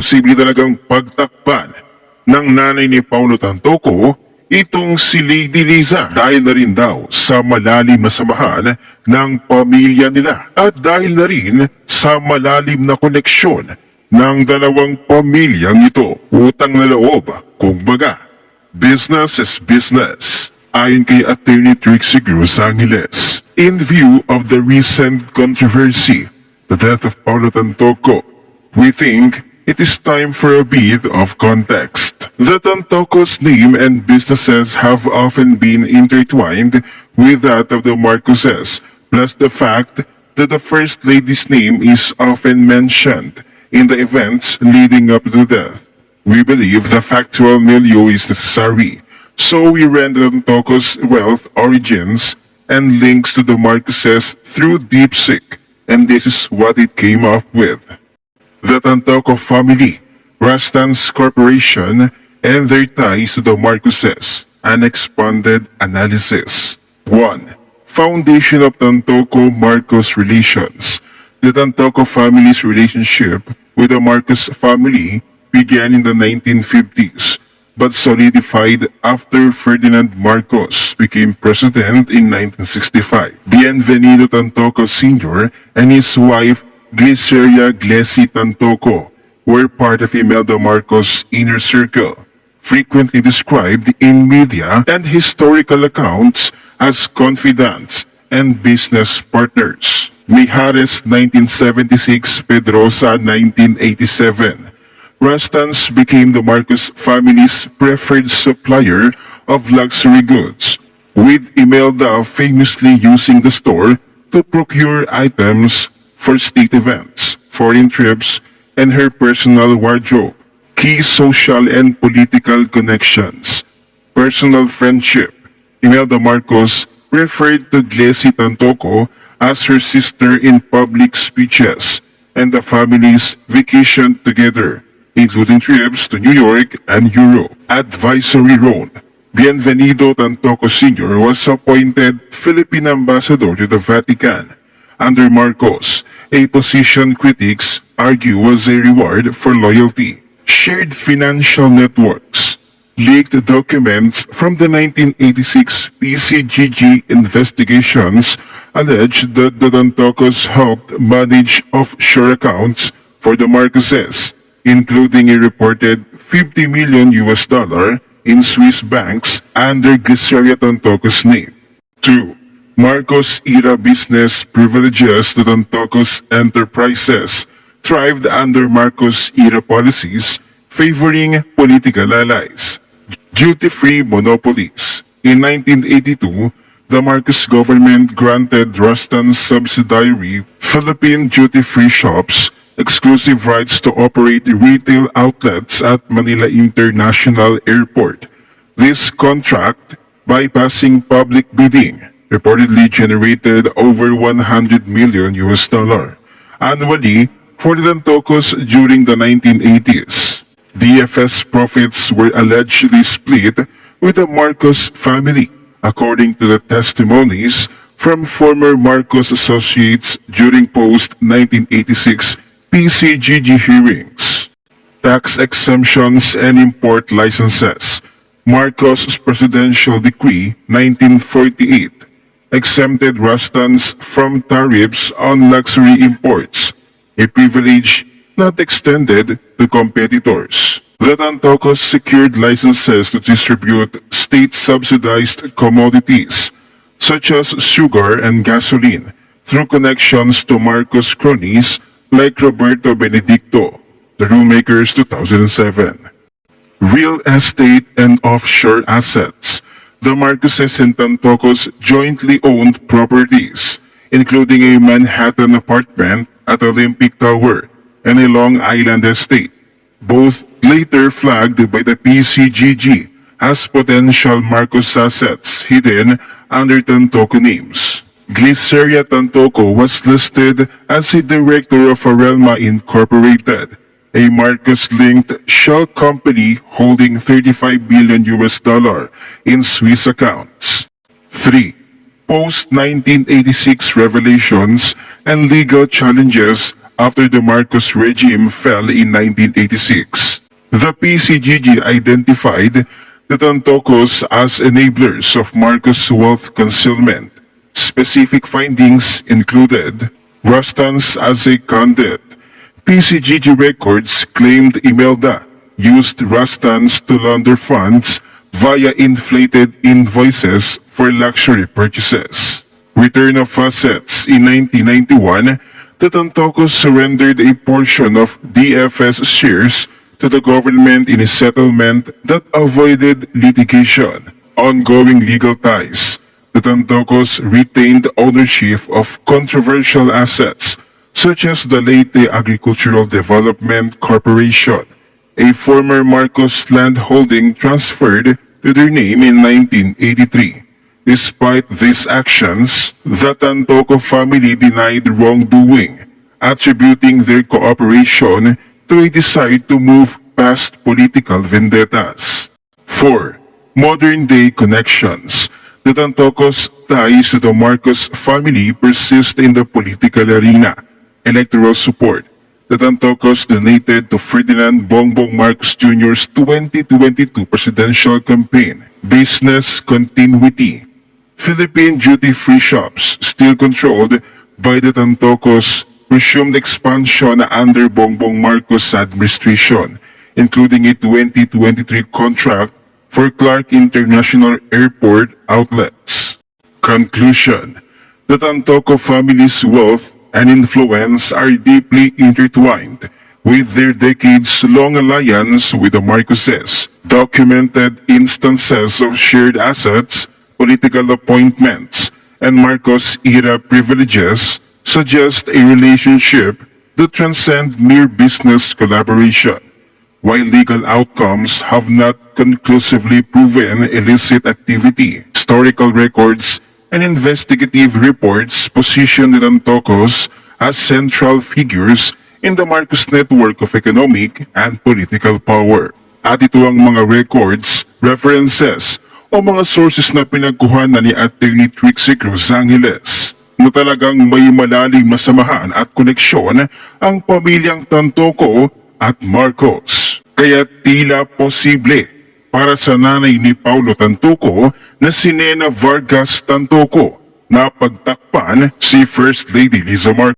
posible talagang pagtakpan ng nanay ni Paulo Tantoco itong si Lady Liza dahil na rin daw sa malalim na samahan ng pamilya nila at dahil na rin sa malalim na koneksyon ng dalawang pamilyang ito. Utang na loob, kumbaga. Business is business, ayon kay Attorney Trixie Cruz Angeles. In view of the recent controversy, the death of Paulo Tantoco, we think it is time for a bit of context. The Tantoco's name and businesses have often been intertwined with that of the Marcoses, plus the fact that the First Lady's name is often mentioned in the events leading up to the death. We believe the factual milieu is necessary, so we ran the Tantoco's wealth origins and links to the Marcoses through DeepSeek, and this is what it came up with. The Tantoco family, Rastans Corporation, and their ties to the Marcoses. An expanded analysis. 1. Foundation of Tantoco-Marcos relations. The Tantoco family's relationship with the Marcos family began in the 1950s, but solidified after Ferdinand Marcos became president in 1965. Bienvenido Tantoco Sr. and his wife Gliceria Glessy Tantoco were part of Imelda Marcos' inner circle, frequently described in media and historical accounts as confidants and business partners. Mijares 1976, Pedrosa 1987. Rastans became the Marcos family's preferred supplier of luxury goods, with Imelda famously using the store to procure items for state events, foreign trips, and her personal wardrobe. Key social and political connections. Personal friendship. Imelda Marcos referred to Glessy Tantoco as her sister in public speeches, and the families vacationed together, including trips to New York and Europe. Advisory role. Bienvenido Tantoco Sr. was appointed Philippine Ambassador to the Vatican under Marcos, a position critics argue was a reward for loyalty. Shared financial networks. Leaked documents from the 1986 PCGG investigations allege that the Tantocos helped manage offshore accounts for the Marcoses, including a reported $50 million in Swiss banks under Gliceria Tantoco's name. 2. Marcos-era business privileges. The Tantocos enterprises thrived under Marcos-era policies favoring political allies. Duty-free monopolies. In 1982, the Marcos government granted Rastans subsidiary Philippine duty-free shops exclusive rights to operate retail outlets at Manila International Airport. This contract, bypassing public bidding, reportedly generated over $100 million annually for the Tantocos during the 1980s. DFS profits were allegedly split with the Marcos family, according to the testimonies from former Marcos associates during post-1986 PCGG hearings. Tax exemptions and import licenses. Marcos' Presidential Decree 1948 exempted Rastans from tariffs on luxury imports, a privilege not extended to competitors. The Tantocos secured licenses to distribute state-subsidized commodities, such as sugar and gasoline, through connections to Marcos cronies like Roberto Benedicto, the Rulemakers 2007. Real estate and offshore assets. The Marcoses and Tantocos jointly owned properties, including a Manhattan apartment at Olympic Tower and a Long Island estate, both later flagged by the PCGG as potential Marcos assets hidden under Tantoco names. Gliceria Tantoco was listed as a director of Arelma Incorporated, a Marcos-linked shell company holding $35 billion in Swiss accounts. 3. Post-1986 revelations and legal challenges after the Marcos regime fell in 1986. The PCGG identified the Tantocos as enablers of Marcos wealth concealment. Specific findings included Rustans as a conduit. PCGG records claimed Imelda used Rustans to launder funds via inflated invoices for luxury purchases. Return of assets in 1991, the Tantocos surrendered a portion of DFS shares to the government in a settlement that avoided litigation. Ongoing legal ties. The Tantocos retained ownership of controversial assets such as the Leyte Agricultural Development Corporation, a former Marcos land holding transferred to their name in 1983. Despite these actions, the Tantoco family denied wrongdoing, attributing their cooperation to a desire to move past political vendettas. 4. Modern-day connections. The Tantocos' ties to the Marcos family persist in the political arena. Electoral support. The Tantocos donated to Ferdinand Bongbong Marcos Jr.'s 2022 presidential campaign. Business continuity. Philippine duty-free shops still controlled by the Tantocos resumed expansion under Bongbong Marcos administration, including a 2023 contract for Clark International Airport outlets. Conclusion. The Tantoco family's wealth and influence are deeply intertwined with their decades-long alliance with the Marcoses. Documented instances of shared assets, political appointments, and Marcos-era privileges suggest a relationship that transcends mere business collaboration. While legal outcomes have not conclusively proven illicit activity, historical records and investigative reports position the Tantocos as central figures in the Marcos network of economic and political power. At ito ang mga records, references, o mga sources na pinagkuhanan ni Atty. Trixie Cruz Angeles na talagang may malalim na samahan at koneksyon ang pamilyang Tantoco at Marcos. Kaya tila posible para sa nanay ni Paulo Tantoco na si Nena Vargas Tantoco na pagtakpan si First Lady Liza Marcos.